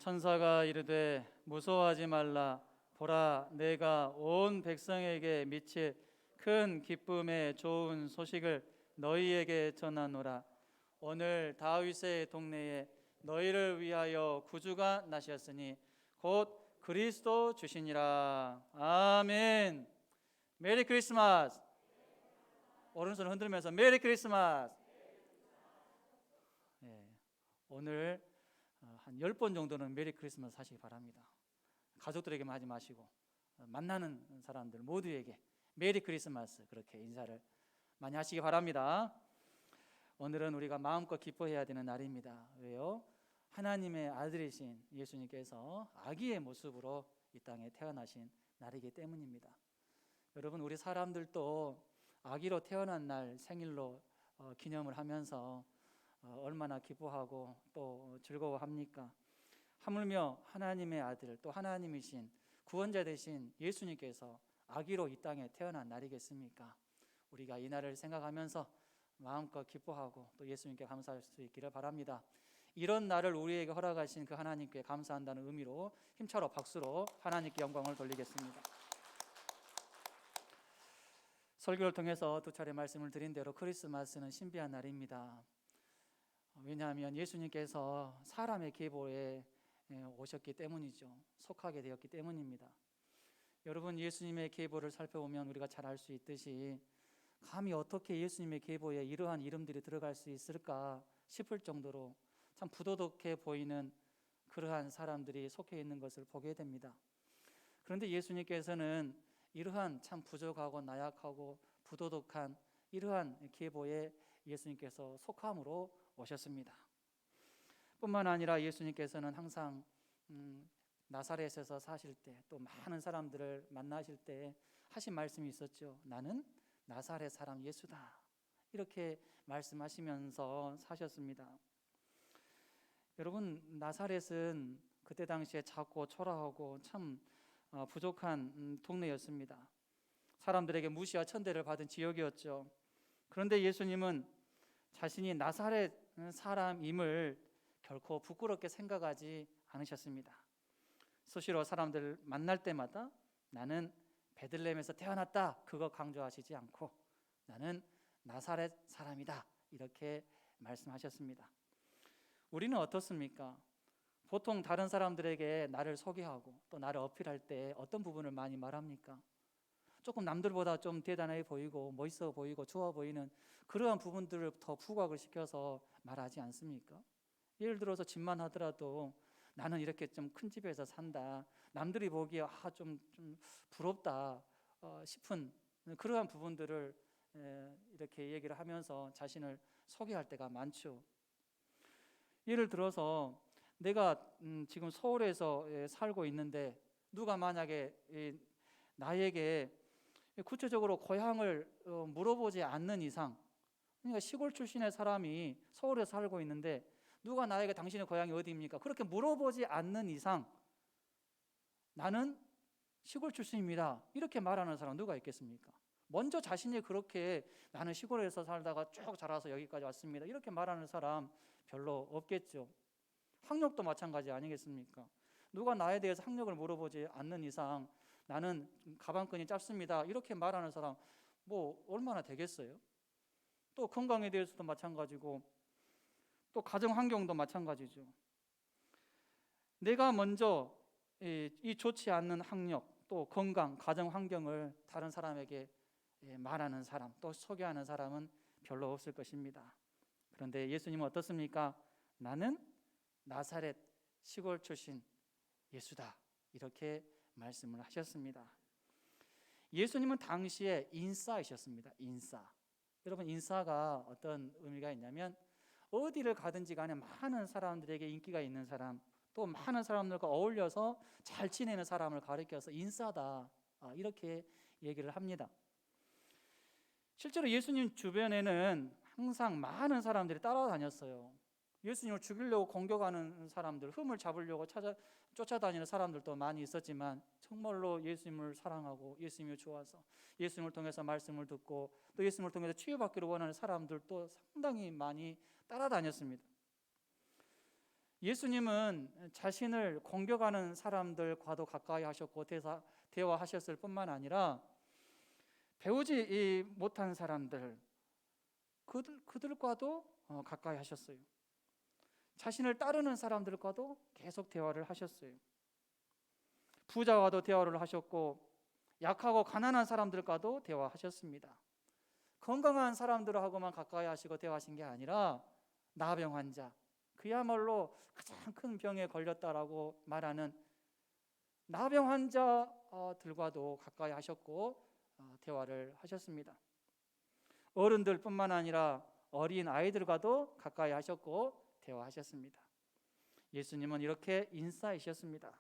천사가 이르되 무서워하지 말라. 보라, 내가 온 백성에게 미칠 큰 기쁨의 좋은 소식을 너희에게 전하노라. 오늘 다윗의 동네에 너희를 위하여 구주가 나셨으니 곧 그리스도 주시니라. 아멘. 메리 크리스마스. 오른손을 흔들면서 메리 크리스마스. 오늘 한 10번 정도는 메리 크리스마스 하시기 바랍니다. 가족들에게만 하지 마시고 만나는 사람들 모두에게 메리 크리스마스 그렇게 인사를 많이 하시기 바랍니다. 오늘은 우리가 마음껏 기뻐해야 되는 날입니다. 왜요? 하나님의 아들이신 예수님께서 아기의 모습으로 이 땅에 태어나신 날이기 때문입니다. 여러분, 우리 사람들도 아기로 태어난 날 생일로 기념을 하면서 얼마나 기뻐하고 또 즐거워합니까? 하물며 하나님의 아들 또 하나님이신 구원자 되신 예수님께서 아기로 이 땅에 태어난 날이겠습니까? 우리가 이 날을 생각하면서 마음껏 기뻐하고 또 예수님께 감사할 수 있기를 바랍니다. 이런 날을 우리에게 허락하신 그 하나님께 감사한다는 의미로 힘차로 박수로 하나님께 영광을 돌리겠습니다. 설교를 통해서 두 차례 말씀을 드린 대로 크리스마스는 신비한 날입니다. 왜냐하면 예수님께서 사람의 계보에 오셨기 때문이죠. 속하게 되었기 때문입니다. 여러분, 예수님의 계보를 살펴보면 우리가 잘 알 수 있듯이 감히 어떻게 예수님의 계보에 이러한 이름들이 들어갈 수 있을까 싶을 정도로 참 부도덕해 보이는 그러한 사람들이 속해 있는 것을 보게 됩니다. 그런데 예수님께서는 이러한 참 부족하고 나약하고 부도덕한 이러한 계보에 예수님께서 속함으로 오셨습니다. 뿐만 아니라 예수님께서는 항상 나사렛에서 사실 때 또 많은 사람들을 만나실 때 하신 말씀이 있었죠. 나는 나사렛 사람 예수다. 이렇게 말씀하시면서 사셨습니다. 여러분, 나사렛은 그때 당시에 작고 초라하고 참 부족한 동네였습니다. 사람들에게 무시와 천대를 받은 지역이었죠. 그런데 예수님은 자신이 나사렛 사람임을 결코 부끄럽게 생각하지 않으셨습니다. 수시로 사람들 만날 때마다 나는 베들레헴에서 태어났다 그거 강조하시지 않고 나는 나사렛 사람이다 이렇게 말씀하셨습니다. 우리는 어떻습니까? 보통 다른 사람들에게 나를 소개하고 또 나를 어필할 때 어떤 부분을 많이 말합니까? 조금 남들보다 좀 대단해 보이고 멋있어 보이고 좋아 보이는 그러한 부분들을 더 부각을 시켜서 말하지 않습니까? 예를 들어서 집만 하더라도 나는 이렇게 좀 큰 집에서 산다. 남들이 보기에 좀 부럽다 싶은 그러한 부분들을 이렇게 얘기를 하면서 자신을 소개할 때가 많죠. 예를 들어서 내가 지금 서울에서 살고 있는데 누가 만약에 나에게 구체적으로 고향을 물어보지 않는 이상, 그러니까 시골 출신의 사람이 서울에 살고 있는데 누가 나에게 당신의 고향이 어디입니까? 그렇게 물어보지 않는 이상 나는 시골 출신입니다 이렇게 말하는 사람 누가 있겠습니까? 먼저 자신이 그렇게 나는 시골에서 살다가 쭉 자라서 여기까지 왔습니다 이렇게 말하는 사람 별로 없겠죠. 학력도 마찬가지 아니겠습니까? 누가 나에 대해서 학력을 물어보지 않는 이상 나는 가방끈이 짧습니다 이렇게 말하는 사람 뭐 얼마나 되겠어요? 또 건강에 대해서도 마찬가지고 또 가정 환경도 마찬가지죠. 내가 먼저 이 좋지 않는 학력 또 건강 가정 환경을 다른 사람에게 말하는 사람 또 소개하는 사람은 별로 없을 것입니다. 그런데 예수님은 어떻습니까? 나는 나사렛 시골 출신 예수다 이렇게 말씀을 하셨습니다. 예수님은 당시에 인싸이셨습니다. 인싸. 여러분, 인싸가 어떤 의미가 있냐면 어디를 가든지 간에 많은 사람들에게 인기가 있는 사람 또 많은 사람들과 어울려서 잘 지내는 사람을 가리켜서 인싸다 이렇게 얘기를 합니다. 실제로 예수님 주변에는 항상 많은 사람들이 따라다녔어요. 예수님을 죽이려고 공격하는 사람들, 흠을 잡으려고 쫓아다니는 사람들도 많이 있었지만 정말로 예수님을 사랑하고 예수님을 좋아서 예수님을 통해서 말씀을 듣고 또 예수님을 통해서 치유받기를 원하는 사람들도 상당히 많이 따라다녔습니다. 예수님은 자신을 공격하는 사람들과도 가까이 하셨고 대화하셨을 뿐만 아니라 배우지 못한 사람들, 그들과도 가까이 하셨어요. 자신을 따르는 사람들과도 계속 대화를 하셨어요. 부자와도 대화를 하셨고 약하고 가난한 사람들과도 대화하셨습니다. 건강한 사람들하고만 가까이 하시고 대화하신 게 아니라 나병 환자, 그야말로 가장 큰 병에 걸렸다라고 말하는 나병 환자들과도 가까이 하셨고 대화를 하셨습니다. 어른들뿐만 아니라 어린 아이들과도 가까이 하셨고 대화하셨습니다. 예수님은 이렇게 인싸이셨습니다.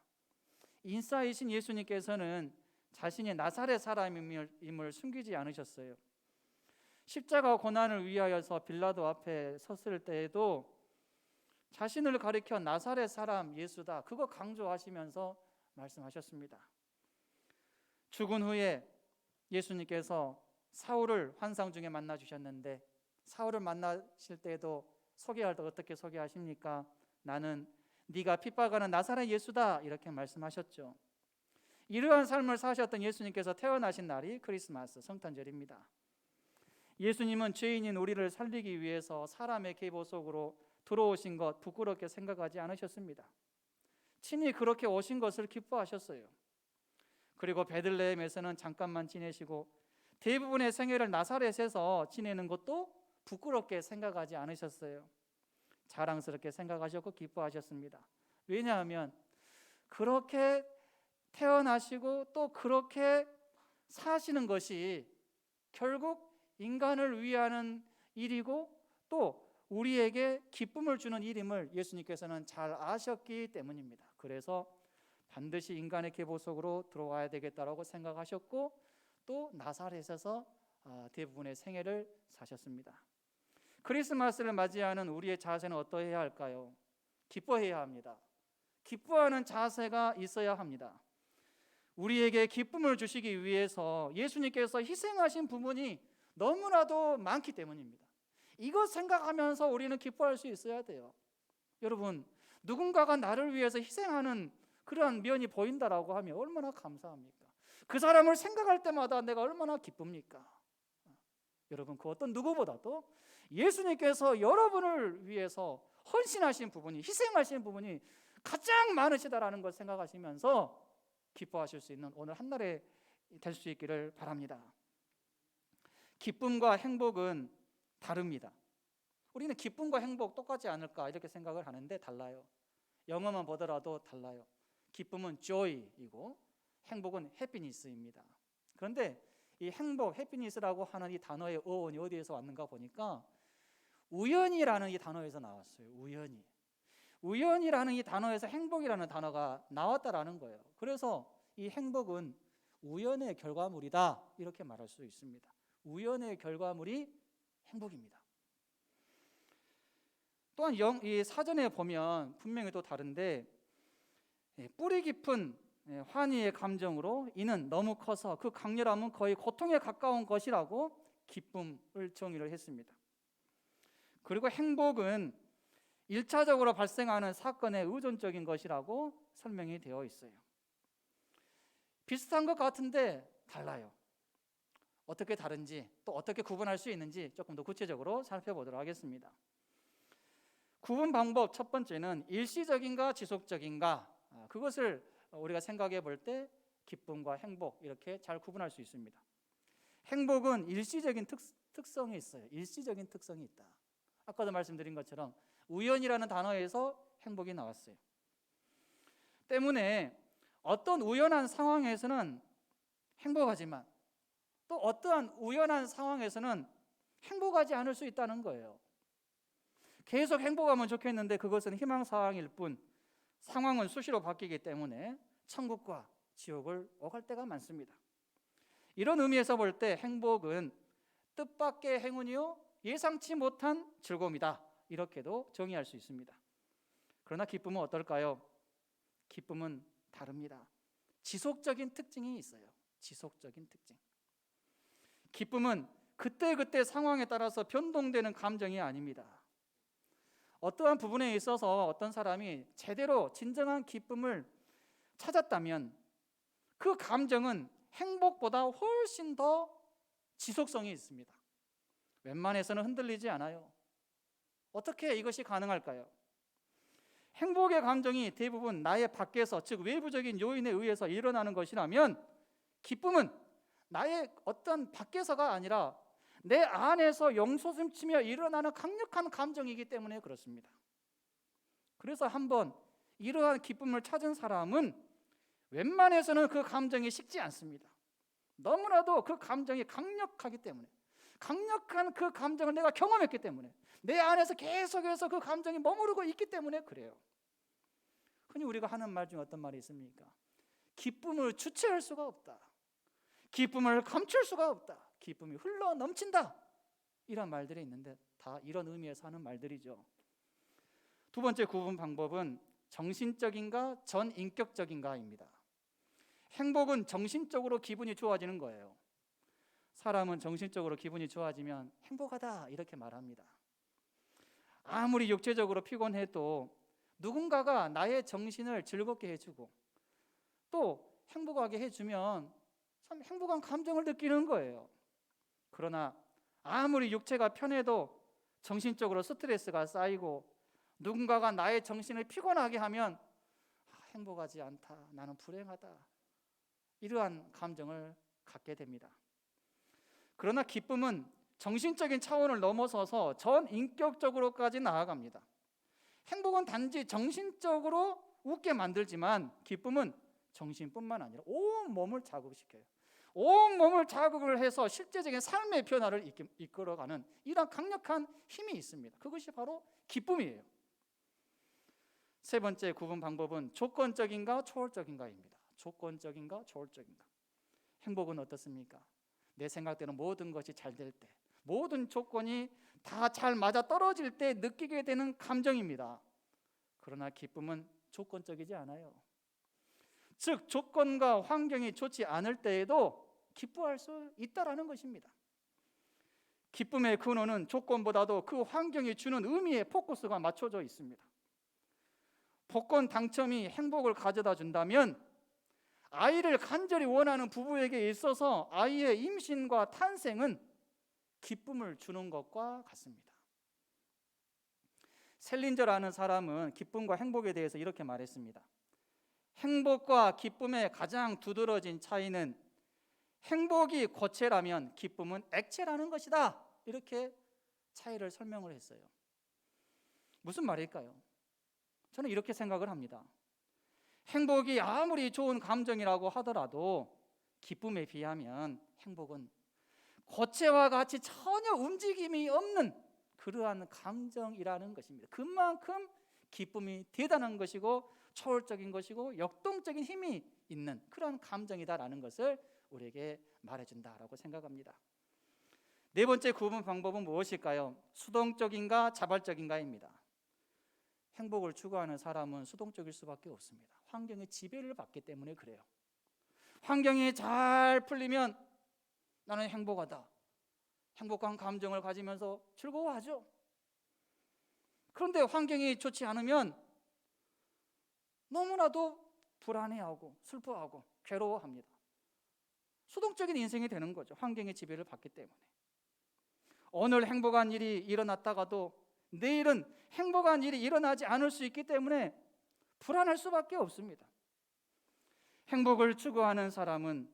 인싸이신 예수님께서는 자신이 나사렛 사람임을 숨기지 않으셨어요. 십자가 고난을 위하여서 빌라도 앞에 섰을 때에도 자신을 가리켜 나사렛 사람 예수다, 그거 강조하시면서 말씀하셨습니다. 죽은 후에 예수님께서 사울을 환상 중에 만나 주셨는데, 사울을 만나실 때도 소개할 때 어떻게 소개하십니까? 나는 네가 핍박하는 나사렛 예수다, 이렇게 말씀하셨죠. 이러한 삶을 사셨던 예수님께서 태어나신 날이 크리스마스 성탄절입니다. 예수님은 죄인인 우리를 살리기 위해서 사람의 계보 속으로 들어오신 것 부끄럽게 생각하지 않으셨습니다. 친히 그렇게 오신 것을 기뻐하셨어요. 그리고 베들레헴에서는 잠깐만 지내시고 대부분의 생애를 나사렛에서 지내는 것도 부끄럽게 생각하지 않으셨어요. 자랑스럽게 생각하셨고 기뻐하셨습니다. 왜냐하면 그렇게 태어나시고 또 그렇게 사시는 것이 결국 인간을 위하는 일이고 또 우리에게 기쁨을 주는 일임을 예수님께서는 잘 아셨기 때문입니다. 그래서 반드시 인간의 계보 속으로 들어와야 되겠다라고 생각하셨고 또 나사렛에서 대부분의 생애를 사셨습니다. 크리스마스를 맞이하는 우리의 자세는 어떠해야 할까요? 기뻐해야 합니다. 기뻐하는 자세가 있어야 합니다. 우리에게 기쁨을 주시기 위해서 예수님께서 희생하신 부분이 너무나도 많기 때문입니다. 이것 생각하면서 우리는 기뻐할 수 있어야 돼요. 여러분, 누군가가 나를 위해서 희생하는 그러한 면이 보인다라고 하면 얼마나 감사합니까? 그 사람을 생각할 때마다 내가 얼마나 기쁩니까? 여러분, 그 어떤 누구보다도 예수님께서 여러분을 위해서 헌신하신 부분이, 희생하신 부분이 가장 많으시다라는 걸 생각하시면서 기뻐하실 수 있는 오늘 한날에 될 수 있기를 바랍니다. 기쁨과 행복은 다릅니다. 우리는 기쁨과 행복 똑같지 않을까 이렇게 생각을 하는데 달라요. 영어만 보더라도 달라요. 기쁨은 joy이고 행복은 happiness입니다. 그런데 이 행복, happiness라고 하는 이 단어의 어원이 어디에서 왔는가 보니까 우연이라는 이 단어에서 나왔어요. 우연이라는 이 단어에서 행복이라는 단어가 나왔다라는 거예요. 그래서 이 행복은 우연의 결과물이다 이렇게 말할 수 있습니다. 우연의 결과물이 행복입니다. 또한 이 사전에 보면 분명히 또 다른데 뿌리 깊은 환희의 감정으로 이는 너무 커서 그 강렬함은 거의 고통에 가까운 것이라고 기쁨을 정의를 했습니다. 그리고 행복은 1차적으로 발생하는 사건의 의존적인 것이라고 설명이 되어 있어요. 비슷한 것 같은데 달라요. 어떻게 다른지 또 어떻게 구분할 수 있는지 조금 더 구체적으로 살펴보도록 하겠습니다. 구분 방법 첫 번째는 일시적인가 지속적인가, 그것을 우리가 생각해 볼 때 기쁨과 행복 이렇게 잘 구분할 수 있습니다. 행복은 일시적인 특성이 있어요. 일시적인 특성이 있다. 아까도 말씀드린 것처럼 우연이라는 단어에서 행복이 나왔어요. 때문에 어떤 우연한 상황에서는 행복하지만 또 어떠한 우연한 상황에서는 행복하지 않을 수 있다는 거예요. 계속 행복하면 좋겠는데 그것은 희망사항일 뿐 상황은 수시로 바뀌기 때문에 천국과 지옥을 오갈 때가 많습니다. 이런 의미에서 볼 때 행복은 뜻밖의 행운이요 예상치 못한 즐거움이다 이렇게도 정의할 수 있습니다. 그러나 기쁨은 어떨까요? 기쁨은 다릅니다. 지속적인 특징이 있어요. 지속적인 특징. 기쁨은 그때그때 상황에 따라서 변동되는 감정이 아닙니다. 어떠한 부분에 있어서 어떤 사람이 제대로 진정한 기쁨을 찾았다면 그 감정은 행복보다 훨씬 더 지속성이 있습니다. 웬만해서는 흔들리지 않아요. 어떻게 이것이 가능할까요? 행복의 감정이 대부분 나의 밖에서, 즉 외부적인 요인에 의해서 일어나는 것이라면 기쁨은 나의 어떤 밖에서가 아니라 내 안에서 영솟음치며 일어나는 강력한 감정이기 때문에 그렇습니다. 그래서 한번 이러한 기쁨을 찾은 사람은 웬만해서는 그 감정이 식지 않습니다. 너무나도 그 감정이 강력하기 때문에, 강력한 그 감정을 내가 경험했기 때문에, 내 안에서 계속해서 그 감정이 머무르고 있기 때문에 그래요. 흔히 우리가 하는 말 중에 어떤 말이 있습니까? 기쁨을 주체할 수가 없다, 기쁨을 감출 수가 없다, 기쁨이 흘러 넘친다, 이런 말들이 있는데 다 이런 의미에서 하는 말들이죠. 두 번째 구분 방법은 정신적인가 전인격적인가입니다. 행복은 정신적으로 기분이 좋아지는 거예요. 사람은 정신적으로 기분이 좋아지면 행복하다 이렇게 말합니다. 아무리 육체적으로 피곤해도 누군가가 나의 정신을 즐겁게 해주고 또 행복하게 해주면 참 행복한 감정을 느끼는 거예요. 그러나 아무리 육체가 편해도 정신적으로 스트레스가 쌓이고 누군가가 나의 정신을 피곤하게 하면 행복하지 않다, 나는 불행하다, 이러한 감정을 갖게 됩니다. 그러나 기쁨은 정신적인 차원을 넘어서서 전인격적으로까지 나아갑니다. 행복은 단지 정신적으로 웃게 만들지만 기쁨은 정신뿐만 아니라 온 몸을 자극시켜요. 온 몸을 자극을 해서 실제적인 삶의 변화를 이끌어가는 이런 강력한 힘이 있습니다. 그것이 바로 기쁨이에요. 세 번째 구분 방법은 조건적인가 초월적인가입니다. 조건적인가 초월적인가. 행복은 어떻습니까? 내 생각대로 모든 것이 잘 될 때, 모든 조건이 다 잘 맞아 떨어질 때 느끼게 되는 감정입니다. 그러나 기쁨은 조건적이지 않아요. 즉 조건과 환경이 좋지 않을 때에도 기뻐할 수 있다라는 것입니다. 기쁨의 근원은 조건보다도 그 환경이 주는 의미에 포커스가 맞춰져 있습니다. 복권 당첨이 행복을 가져다 준다면 아이를 간절히 원하는 부부에게 있어서 아이의 임신과 탄생은 기쁨을 주는 것과 같습니다. 셀린저라는 사람은 기쁨과 행복에 대해서 이렇게 말했습니다. 행복과 기쁨의 가장 두드러진 차이는 행복이 고체라면 기쁨은 액체라는 것이다, 이렇게 차이를 설명을 했어요. 무슨 말일까요? 저는 이렇게 생각을 합니다. 행복이 아무리 좋은 감정이라고 하더라도 기쁨에 비하면 행복은 고체와 같이 전혀 움직임이 없는 그러한 감정이라는 것입니다. 그만큼 기쁨이 대단한 것이고 초월적인 것이고 역동적인 힘이 있는 그러한 감정이다라는 것을 우리에게 말해준다라고 생각합니다. 네 번째 구분 방법은 무엇일까요? 수동적인가 자발적인가입니다. 행복을 추구하는 사람은 수동적일 수밖에 없습니다. 환경의 지배를 받기 때문에 그래요. 환경이 잘 풀리면 나는 행복하다, 행복한 감정을 가지면서 즐거워하죠. 그런데 환경이 좋지 않으면 너무나도 불안해하고 슬퍼하고 괴로워합니다. 수동적인 인생이 되는 거죠. 환경의 지배를 받기 때문에. 오늘 행복한 일이 일어났다가도 내일은 행복한 일이 일어나지 않을 수 있기 때문에 불안할 수밖에 없습니다. 행복을 추구하는 사람은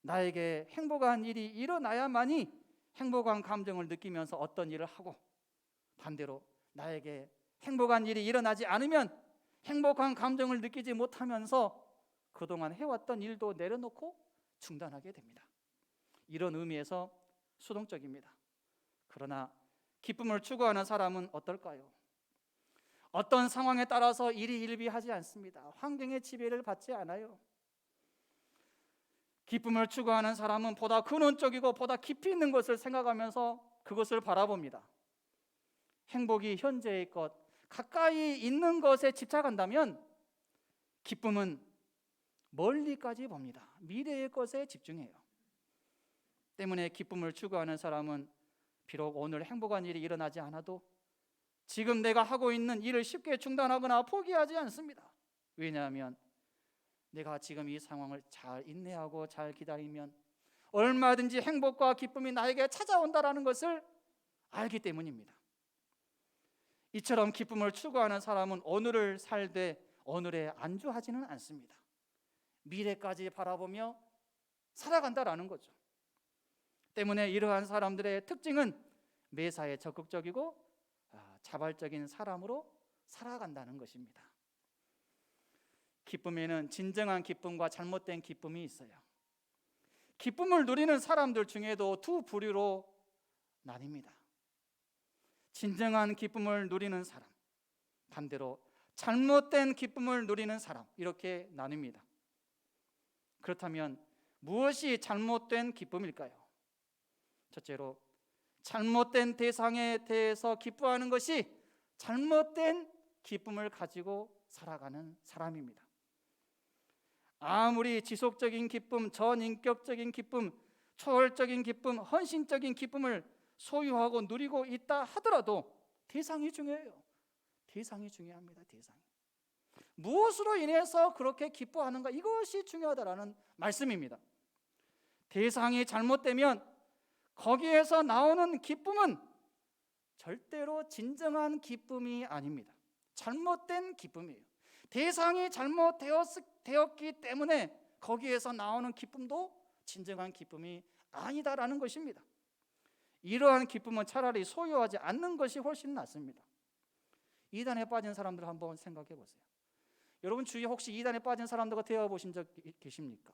나에게 행복한 일이 일어나야만이 행복한 감정을 느끼면서 어떤 일을 하고, 반대로 나에게 행복한 일이 일어나지 않으면 행복한 감정을 느끼지 못하면서 그동안 해왔던 일도 내려놓고 중단하게 됩니다. 이런 의미에서 수동적입니다. 그러나 기쁨을 추구하는 사람은 어떨까요? 어떤 상황에 따라서 일이 일비하지 않습니다. 환경의 지배를 받지 않아요. 기쁨을 추구하는 사람은 보다 근원적이고 보다 깊이 있는 것을 생각하면서 그것을 바라봅니다. 행복이 현재의 것, 가까이 있는 것에 집착한다면 기쁨은 멀리까지 봅니다. 미래의 것에 집중해요. 때문에 기쁨을 추구하는 사람은 비록 오늘 행복한 일이 일어나지 않아도 지금 내가 하고 있는 일을 쉽게 중단하거나 포기하지 않습니다. 왜냐하면 내가 지금 이 상황을 잘 인내하고 잘 기다리면 얼마든지 행복과 기쁨이 나에게 찾아온다라는 것을 알기 때문입니다. 이처럼 기쁨을 추구하는 사람은 오늘을 살되 오늘에 안주하지는 않습니다. 미래까지 바라보며 살아간다라는 거죠. 때문에 이러한 사람들의 특징은 매사에 적극적이고 자발적인 사람으로 살아간다는 것입니다. 기쁨에는 진정한 기쁨과 잘못된 기쁨이 있어요. 기쁨을 누리는 사람들 중에도 두 부류로 나뉩니다. 진정한 기쁨을 누리는 사람, 반대로 잘못된 기쁨을 누리는 사람, 이렇게 나뉩니다. 그렇다면 무엇이 잘못된 기쁨일까요? 첫째로 잘못된 대상에 대해서 기뻐하는 것이 잘못된 기쁨을 가지고 살아가는 사람입니다. 아무리 지속적인 기쁨, 전인격적인 기쁨, 초월적인 기쁨, 헌신적인 기쁨을 소유하고 누리고 있다 하더라도 대상이 중요해요. 대상이 중요합니다. 대상이. 무엇으로 인해서 그렇게 기뻐하는가, 이것이 중요하다라는 말씀입니다. 대상이 잘못되면 거기에서 나오는 기쁨은 절대로 진정한 기쁨이 아닙니다. 잘못된 기쁨이에요. 대상이 잘못되었기 때문에 거기에서 나오는 기쁨도 진정한 기쁨이 아니다라는 것입니다. 이러한 기쁨은 차라리 소유하지 않는 것이 훨씬 낫습니다. 이단에 빠진 사람들 한번 생각해 보세요. 여러분 주위에 혹시 이단에 빠진 사람들과 대화 보신 적 계십니까?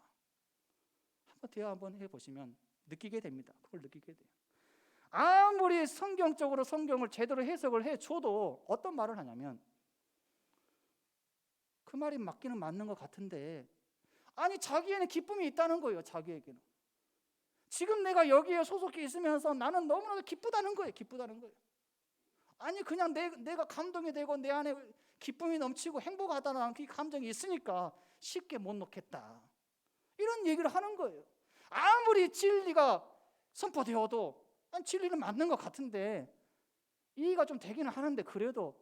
한번 대화 한번 해보시면 느끼게 됩니다. 그걸 느끼게 돼요. 아무리 성경적으로 성경을 제대로 해석을 해줘도 어떤 말을 하냐면, 그 말이 맞기는 맞는 것 같은데, 아니 자기에는 기쁨이 있다는 거예요. 자기에게는 지금 내가 여기에 소속해 있으면서 나는 너무나도 기쁘다는 거예요. 기쁘다는 거예요. 아니 그냥 내가 감동이 되고 내 안에 기쁨이 넘치고 행복하다는 그 감정이 있으니까 쉽게 못 놓겠다, 이런 얘기를 하는 거예요. 아무리 진리가 선포되어도 진리는 맞는 것 같은데 이해가 좀 되기는 하는데, 그래도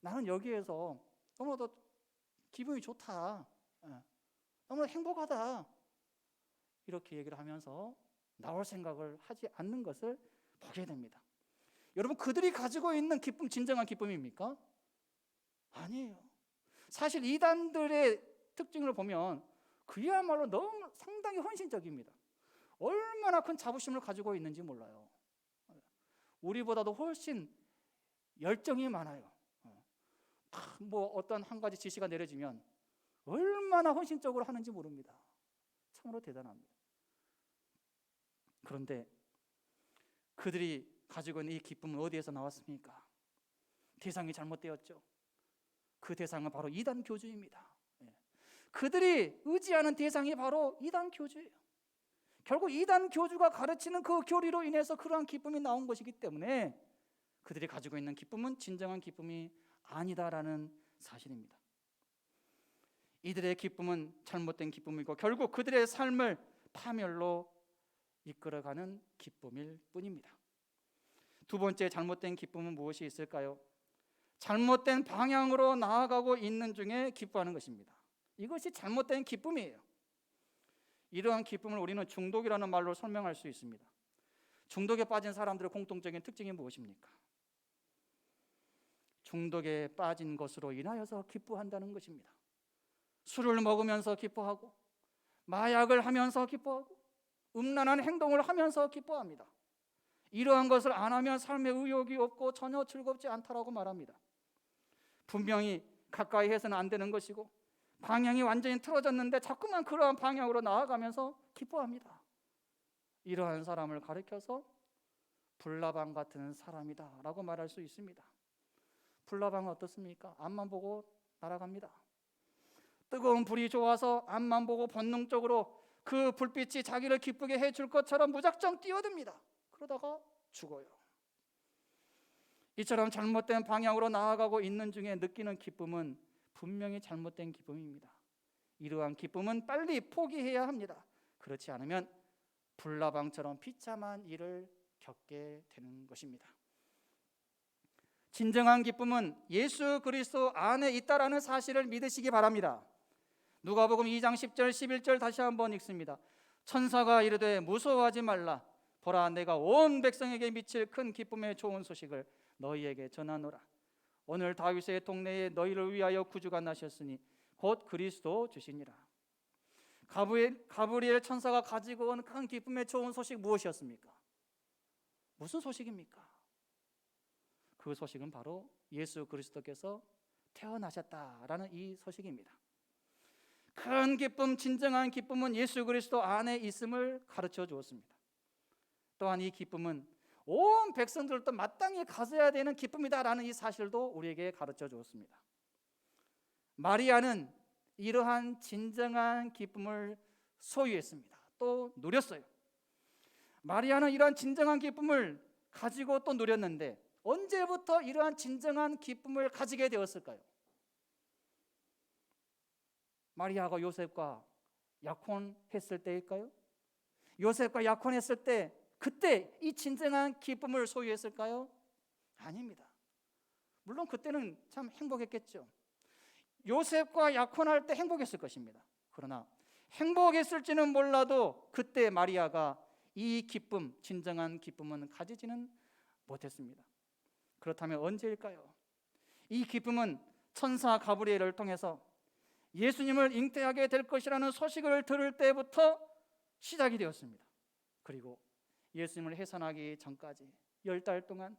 나는 여기에서 너무나도 기분이 좋다, 너무나 행복하다, 이렇게 얘기를 하면서 나올 생각을 하지 않는 것을 보게 됩니다. 여러분, 그들이 가지고 있는 기쁨 진정한 기쁨입니까? 아니에요. 사실 이단들의 특징을 보면 그야말로 너무 상당히 헌신적입니다. 얼마나 큰 자부심을 가지고 있는지 몰라요. 우리보다도 훨씬 열정이 많아요. 뭐 어떤 한 가지 지시가 내려지면 얼마나 헌신적으로 하는지 모릅니다. 참으로 대단합니다. 그런데 그들이 가지고 있는 이 기쁨은 어디에서 나왔습니까? 대상이 잘못되었죠. 그 대상은 바로 이단 교주입니다. 그들이 의지하는 대상이 바로 이단 교주예요. 결국 이단 교주가 가르치는 그 교리로 인해서 그러한 기쁨이 나온 것이기 때문에 그들이 가지고 있는 기쁨은 진정한 기쁨이 아니다라는 사실입니다. 이들의 기쁨은 잘못된 기쁨이고 결국 그들의 삶을 파멸로 이끌어가는 기쁨일 뿐입니다. 두 번째 잘못된 기쁨은 무엇이 있을까요? 잘못된 방향으로 나아가고 있는 중에 기뻐하는 것입니다. 이것이 잘못된 기쁨이에요. 이러한 기쁨을 우리는 중독이라는 말로 설명할 수 있습니다. 중독에 빠진 사람들의 공통적인 특징이 무엇입니까? 중독에 빠진 것으로 인하여서 기뻐한다는 것입니다. 술을 먹으면서 기뻐하고, 마약을 하면서 기뻐하고, 음란한 행동을 하면서 기뻐합니다. 이러한 것을 안 하면 삶에 의욕이 없고 전혀 즐겁지 않다라고 말합니다. 분명히 가까이 해서는 안 되는 것이고 방향이 완전히 틀어졌는데 자꾸만 그러한 방향으로 나아가면서 기뻐합니다. 이러한 사람을 가리켜서 불나방 같은 사람이다 라고 말할 수 있습니다. 불나방은 어떻습니까? 앞만 보고 날아갑니다. 뜨거운 불이 좋아서 앞만 보고 본능적으로 그 불빛이 자기를 기쁘게 해줄 것처럼 무작정 뛰어듭니다. 그러다가 죽어요. 이처럼 잘못된 방향으로 나아가고 있는 중에 느끼는 기쁨은 분명히 잘못된 기쁨입니다. 이러한 기쁨은 빨리 포기해야 합니다. 그렇지 않으면 불나방처럼 비참한 일을 겪게 되는 것입니다. 진정한 기쁨은 예수 그리스도 안에 있다라는 사실을 믿으시기 바랍니다. 누가복음 2장 10절 11절 다시 한번 읽습니다. 천사가 이르되 무서워하지 말라. 보라, 내가 온 백성에게 미칠 큰 기쁨의 좋은 소식을 너희에게 전하노라. 오늘 다윗의 동네에 너희를 위하여 구주가 나셨으니 곧 그리스도 주시니라. 가브리엘 천사가 가지고 온 큰 기쁨의 좋은 소식 무엇이었습니까? 무슨 소식입니까? 그 소식은 바로 예수 그리스도께서 태어나셨다라는 이 소식입니다. 큰 기쁨, 진정한 기쁨은 예수 그리스도 안에 있음을 가르쳐 주었습니다. 또한 이 기쁨은 온 백성들도 마땅히 가져야 되는 기쁨이다라는 이 사실도 우리에게 가르쳐 주었습니다. 마리아는 이러한 진정한 기쁨을 소유했습니다. 또 누렸어요. 마리아는 이러한 진정한 기쁨을 가지고 또 누렸는데 언제부터 이러한 진정한 기쁨을 가지게 되었을까요? 마리아가 요셉과 약혼했을 때일까요? 요셉과 약혼했을 때 그때 이 진정한 기쁨을 소유했을까요? 아닙니다. 물론 그때는 참 행복했겠죠. 요셉과 약혼할 때 행복했을 것입니다. 그러나 행복했을지는 몰라도 그때 마리아가 이 기쁨, 진정한 기쁨은 가지지는 못했습니다. 그렇다면 언제일까요? 이 기쁨은 천사 가브리엘을 통해서 예수님을 잉태하게 될 것이라는 소식을 들을 때부터 시작이 되었습니다. 그리고 예수님을 해산하기 전까지 10달 동안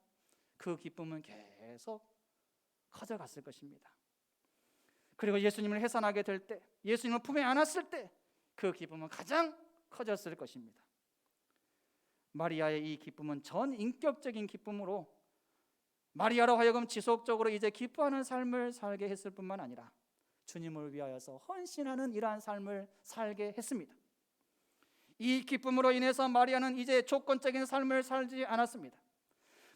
그 기쁨은 계속 커져갔을 것입니다. 그리고 예수님을 해산하게 될 때, 예수님을 품에 안았을 때 그 기쁨은 가장 커졌을 것입니다. 마리아의 이 기쁨은 전 인격적인 기쁨으로 마리아로 하여금 지속적으로 이제 기뻐하는 삶을 살게 했을 뿐만 아니라 주님을 위하여서 헌신하는 이러한 삶을 살게 했습니다. 이 기쁨으로 인해서 마리아는 이제 조건적인 삶을 살지 않았습니다.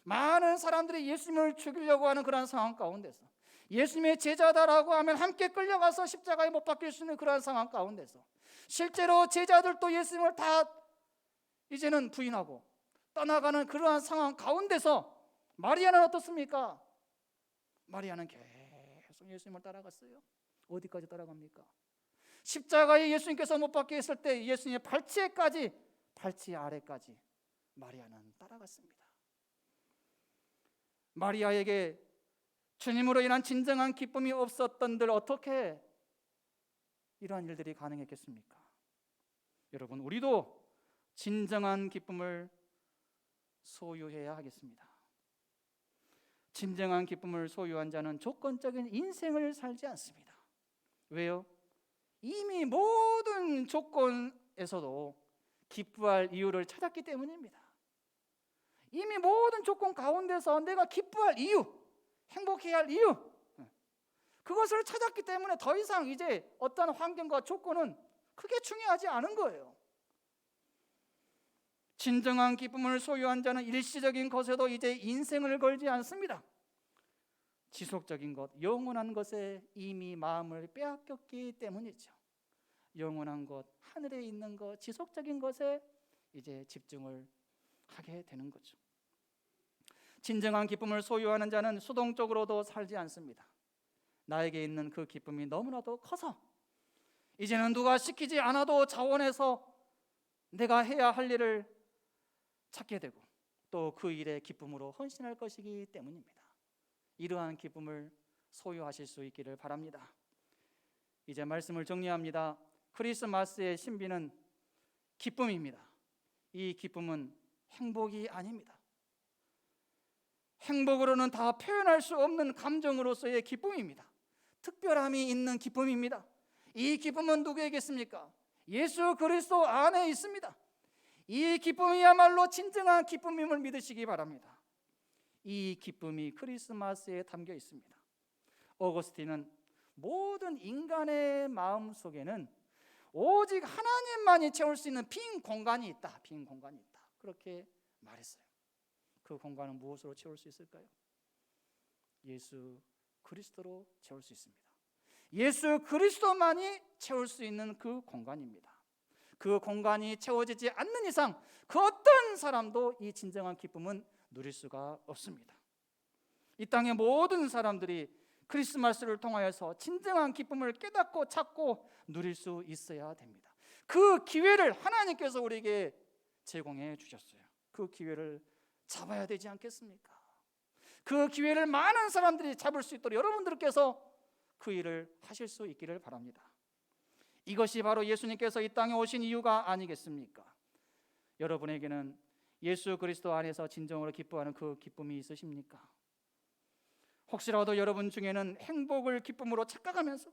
많은 사람들이 예수님을 죽이려고 하는 그런 상황 가운데서, 예수님의 제자다라고 하면 함께 끌려가서 십자가에 못 박힐 수 있는 그런 상황 가운데서, 실제로 제자들도 예수님을 다 이제는 부인하고 떠나가는 그러한 상황 가운데서 마리아는 어떻습니까? 마리아는 계속 예수님을 따라갔어요. 어디까지 따라갑니까? 십자가에 예수님께서 못 박혀 있을 때 예수님의 발치에까지, 발치 아래까지 마리아는 따라갔습니다. 마리아에게 주님으로 인한 진정한 기쁨이 없었던들 어떻게 이러한 일들이 가능했겠습니까? 여러분, 우리도 진정한 기쁨을 소유해야 하겠습니다. 진정한 기쁨을 소유한 자는 조건적인 인생을 살지 않습니다. 왜요? 이미 모든 조건에서도 기뻐할 이유를 찾았기 때문입니다. 이미 모든 조건 가운데서 내가 기뻐할 이유, 행복해야 할 이유, 그것을 찾았기 때문에 더 이상 이제 어떤 환경과 조건은 크게 중요하지 않은 거예요. 진정한 기쁨을 소유한 자는 일시적인 것에도 이제 인생을 걸지 않습니다. 지속적인 것, 영원한 것에 이미 마음을 빼앗겼기 때문이죠. 영원한 것, 하늘에 있는 것, 지속적인 것에 이제 집중을 하게 되는 거죠. 진정한 기쁨을 소유하는 자는 수동적으로도 살지 않습니다. 나에게 있는 그 기쁨이 너무나도 커서 이제는 누가 시키지 않아도 자원해서 내가 해야 할 일을 찾게 되고 또 그 일에 기쁨으로 헌신할 것이기 때문입니다. 이러한 기쁨을 소유하실 수 있기를 바랍니다. 이제 말씀을 정리합니다. 크리스마스의 신비는 기쁨입니다. 이 기쁨은 행복이 아닙니다. 행복으로는 다 표현할 수 없는 감정으로서의 기쁨입니다. 특별함이 있는 기쁨입니다. 이 기쁨은 누구에게습니까? 예수 그리스도 안에 있습니다. 이 기쁨이야말로 진정한 기쁨임을 믿으시기 바랍니다. 이 기쁨이 크리스마스에 담겨 있습니다. 어거스틴은 모든 인간의 마음 속에는 오직 하나님만이 채울 수 있는 빈 공간이 있다. 빈 공간이 있다. 그렇게 말했어요. 그 공간은 무엇으로 채울 수 있을까요? 예수 그리스도로 채울 수 있습니다. 예수 그리스도만이 채울 수 있는 그 공간입니다. 그 공간이 채워지지 않는 이상 그 어떤 사람도 이 진정한 기쁨은 누릴 수가 없습니다. 이 땅의 모든 사람들이 크리스마스를 통하여서 진정한 기쁨을 깨닫고 찾고 누릴 수 있어야 됩니다. 그 기회를 하나님께서 우리에게 제공해 주셨어요. 그 기회를 잡아야 되지 않겠습니까? 그 기회를 많은 사람들이 잡을 수 있도록 여러분들께서 그 일을 하실 수 있기를 바랍니다. 이것이 바로 예수님께서 이 땅에 오신 이유가 아니겠습니까? 여러분에게는 예수 그리스도 안에서 진정으로 기뻐하는 그 기쁨이 있으십니까? 혹시라도 여러분 중에는 행복을 기쁨으로 착각하면서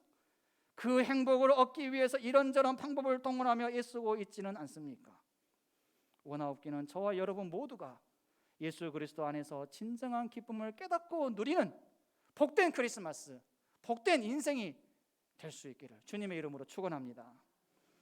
그 행복을 얻기 위해서 이런저런 방법을 동원하며 애쓰고 있지는 않습니까? 원하옵기는 저와 여러분 모두가 예수 그리스도 안에서 진정한 기쁨을 깨닫고 누리는 복된 크리스마스, 복된 인생이 될 수 있기를 주님의 이름으로 축원합니다.